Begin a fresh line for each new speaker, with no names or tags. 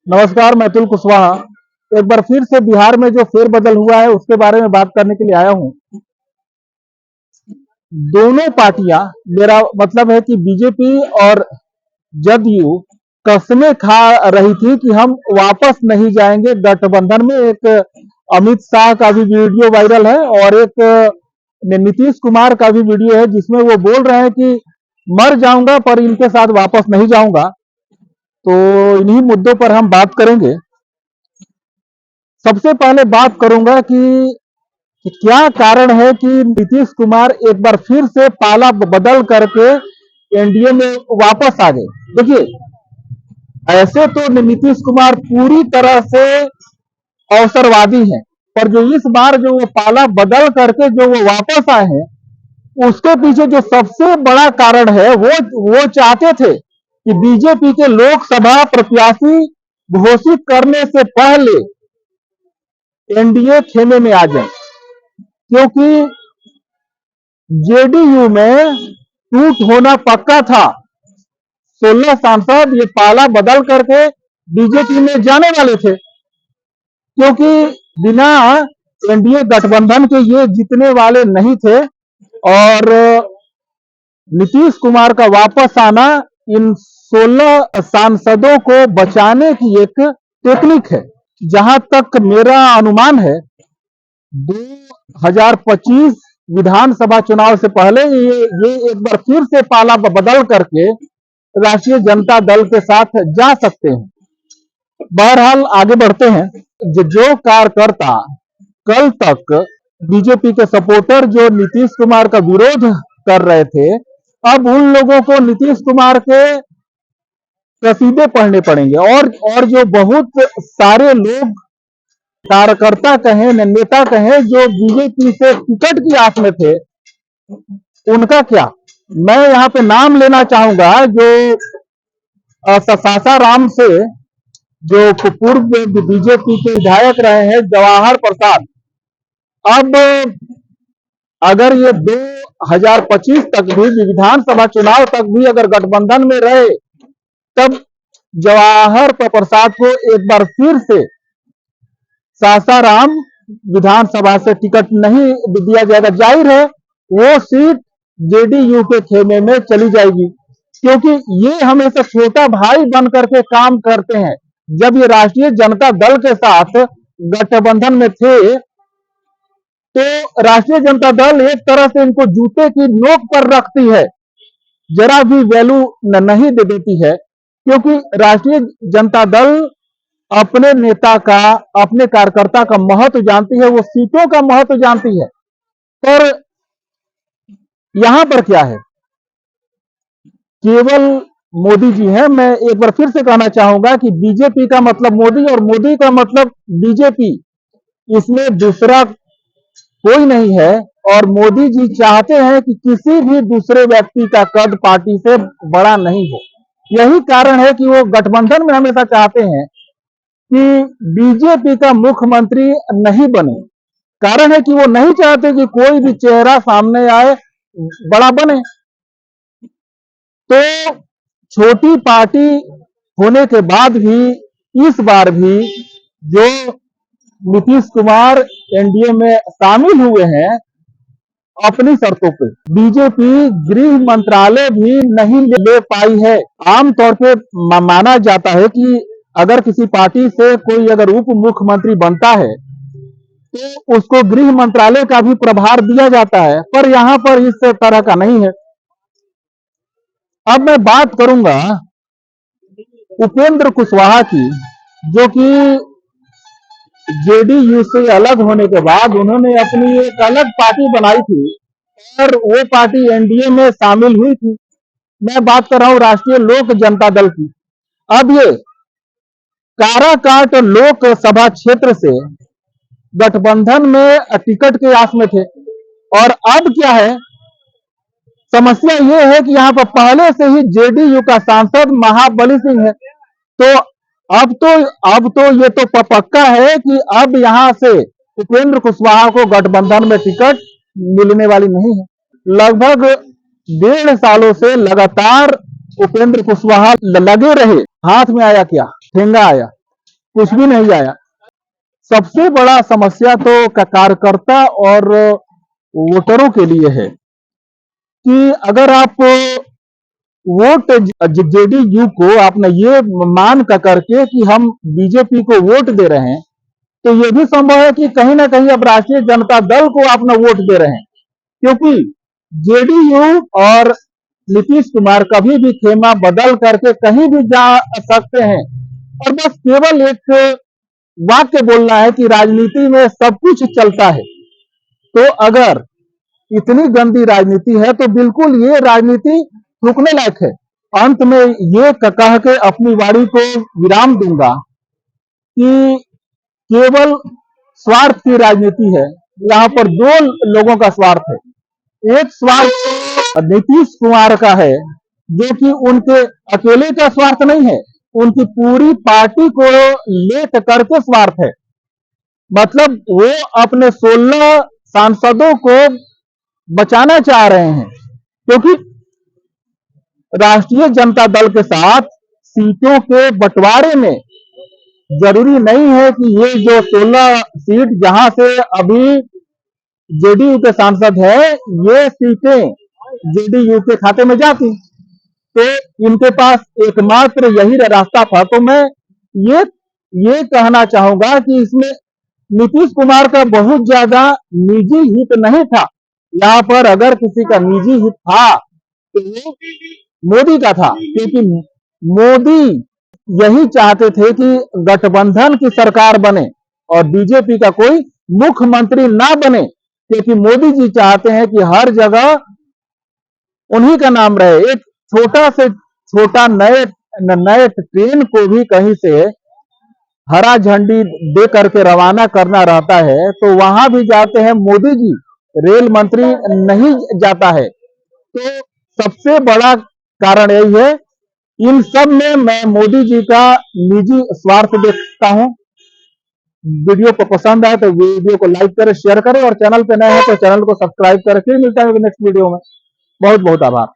नमस्कार, मैं अतुल कुशवाहा। एक बार फिर से बिहार में जो फेरबदल हुआ है उसके बारे में बात करने के लिए आया हूं। दोनों पार्टियां, मेरा मतलब है कि बीजेपी और जदयू कस्में खा रही थी कि हम वापस नहीं जाएंगे गठबंधन में। एक अमित शाह का भी वीडियो वायरल है और एक नीतीश कुमार का भी वीडियो है जिसमें वो बोल रहे हैं कि मर जाऊंगा पर इनके साथ वापस नहीं जाऊंगा। तो इन्हीं मुद्दों पर हम बात करेंगे। सबसे पहले बात करूंगा कि क्या कारण है कि नीतीश कुमार एक बार फिर से पाला बदल करके एनडीए में वापस आ गए। देखिए, ऐसे तो नीतीश कुमार पूरी तरह से अवसरवादी हैं, पर जो इस बार जो वो पाला बदल करके जो वो वापस आए हैं, उसके पीछे जो सबसे बड़ा कारण है वो चाहते थे कि बीजेपी के लोकसभा प्रत्याशी घोषित करने से पहले एनडीए खेमे में आ जाए, क्योंकि जेडीयू में टूट होना पक्का था। 16 सांसद ये पाला बदल करके बीजेपी में जाने वाले थे, क्योंकि बिना एनडीए गठबंधन के ये जीतने वाले नहीं थे। और नीतीश कुमार का वापस आना इन 16 सांसदों को बचाने की एक टेक्निक है। जहां तक मेरा अनुमान है, 2025 विधानसभा चुनाव से पहले ये एक बार फिर से पाला बदल करके राष्ट्रीय जनता दल के साथ जा सकते हैं। बहरहाल आगे बढ़ते हैं। जो कार्यकर्ता कल तक बीजेपी के सपोर्टर जो नीतीश कुमार का विरोध कर रहे थे, अब उन लोगों को नीतीश कुमार के कसीदे पढ़ने पड़ेंगे। और जो बहुत सारे लोग कार्यकर्ता कहें, नेता कहें, जो बीजेपी से टिकट की आस में थे, उनका क्या। मैं यहाँ पे नाम लेना चाहूंगा, जो सासाराम से जो पूर्व बीजेपी के विधायक रहे हैं जवाहर प्रसाद, अब अगर ये 2025 तक भी, विधानसभा चुनाव तक भी अगर गठबंधन में रहे, तब जवाहर प्रसाद को एक बार फिर से सासाराम विधानसभा से टिकट नहीं दिया जाएगा। जाहिर है वो सीट जेडीयू के खेमे में चली जाएगी, क्योंकि ये हमेशा छोटा भाई बन करके काम करते हैं। जब ये राष्ट्रीय जनता दल के साथ गठबंधन में थे, तो राष्ट्रीय जनता दल एक तरह से इनको जूते की नोक पर रखती है, जरा भी वैल्यू नहीं दे देती है, क्योंकि राष्ट्रीय जनता दल अपने नेता का, अपने कार्यकर्ता का महत्व जानती है, वो सीटों का महत्व जानती है। पर यहां पर क्या है, केवल मोदी जी हैं। मैं एक बार फिर से कहना चाहूंगा कि बीजेपी का मतलब मोदी और मोदी का मतलब बीजेपी, इसमें दूसरा कोई नहीं है। और मोदी जी चाहते हैं कि किसी भी दूसरे व्यक्ति का कद पार्टी से बड़ा नहीं हो। यही कारण है कि वो गठबंधन में हमेशा चाहते हैं कि बीजेपी का मुख्यमंत्री नहीं बने। कारण है कि वो नहीं चाहते कि कोई भी चेहरा सामने आए बड़ा बने। तो छोटी पार्टी होने के बाद भी इस बार भी जो नीतीश कुमार एनडीए में शामिल हुए हैं अपनी शर्तों पे, बीजेपी गृह मंत्रालय भी नहीं ले पाई है। आमतौर पे माना जाता है कि अगर किसी पार्टी से कोई अगर उप मुख्यमंत्री बनता है तो उसको गृह मंत्रालय का भी प्रभार दिया जाता है, पर यहां पर इस तरह का नहीं है। अब मैं बात करूंगा उपेंद्र कुशवाहा की, जो कि जेडीयू से अलग होने के बाद उन्होंने अपनी एक अलग पार्टी बनाई थी और वो पार्टी एनडीए में शामिल हुई थी। मैं बात कर रहा हूं राष्ट्रीय लोक जनता दल की। अब ये काराकाट लोकसभा क्षेत्र से गठबंधन में टिकट के आस में थे, और अब क्या है, समस्या ये है कि यहाँ पर पहले से ही जेडीयू का सांसद महाबली सिंह है। तो अब तो ये तो पक्का है कि अब यहां से उपेंद्र कुशवाहा को गठबंधन में टिकट मिलने वाली नहीं है। लगभग 1.5 सालों से लगातार उपेंद्र कुशवाहा लगे रहे। हाथ में आया क्या, ठेंगा आया। कुछ भी नहीं आया। सबसे बड़ा समस्या तो कार्यकर्ता और वोटरों के लिए है कि अगर आप वोट जेडीयू को आपने ये मान कर करके कि हम बीजेपी को वोट दे रहे हैं, तो ये भी संभव है कि कहीं ना कहीं अब राष्ट्रीय जनता दल को अपना वोट दे रहे हैं, क्योंकि जेडीयू और नीतीश कुमार कभी भी खेमा बदल करके कहीं भी जा सकते हैं और बस केवल एक वाक्य बोलना है कि राजनीति में सब कुछ चलता है। तो अगर इतनी गंदी राजनीति है तो बिल्कुल ये राजनीति रुकने लायक है। अंत में ये कह के अपनी वाणी को विराम दूंगा कि केवल स्वार्थ की राजनीति है। यहाँ पर दो लोगों का स्वार्थ है। एक स्वार्थ नीतीश कुमार का है, जो कि उनके अकेले का स्वार्थ नहीं है, उनकी पूरी पार्टी को लेट करके स्वार्थ है। मतलब वो अपने 16 सांसदों को बचाना चाह रहे हैं, क्योंकि राष्ट्रीय जनता दल के साथ सीटों के बंटवारे में जरूरी नहीं है कि ये जो 16 सीट जहां से अभी जेडीयू के सांसद है, ये सीटें जेडीयू के खाते में जाती, तो इनके पास एकमात्र यही रास्ता था। तो मैं ये कहना चाहूंगा कि इसमें नीतीश कुमार का बहुत ज्यादा निजी हित नहीं था। यहाँ पर अगर किसी का निजी हित था तो वो मोदी का था, क्योंकि मोदी यही चाहते थे कि गठबंधन की सरकार बने और बीजेपी का कोई मुख्यमंत्री ना बने, क्योंकि मोदी जी चाहते हैं कि हर जगह उन्हीं का नाम रहे। एक छोटा से छोटा नए ट्रेन को भी कहीं से हरा झंडी दे करके रवाना करना रहता है तो वहां भी जाते हैं मोदी जी, रेल मंत्री नहीं जाता है। तो सबसे बड़ा कारण यही है। इन सब में मैं मोदी जी का निजी स्वार्थ देखता हूं। वीडियो को पसंद आए तो वीडियो को लाइक करें, शेयर करें और चैनल पे नए हैं तो चैनल को सब्सक्राइब करें। फिर मिलता है नेक्स्ट वीडियो में। बहुत बहुत आभार।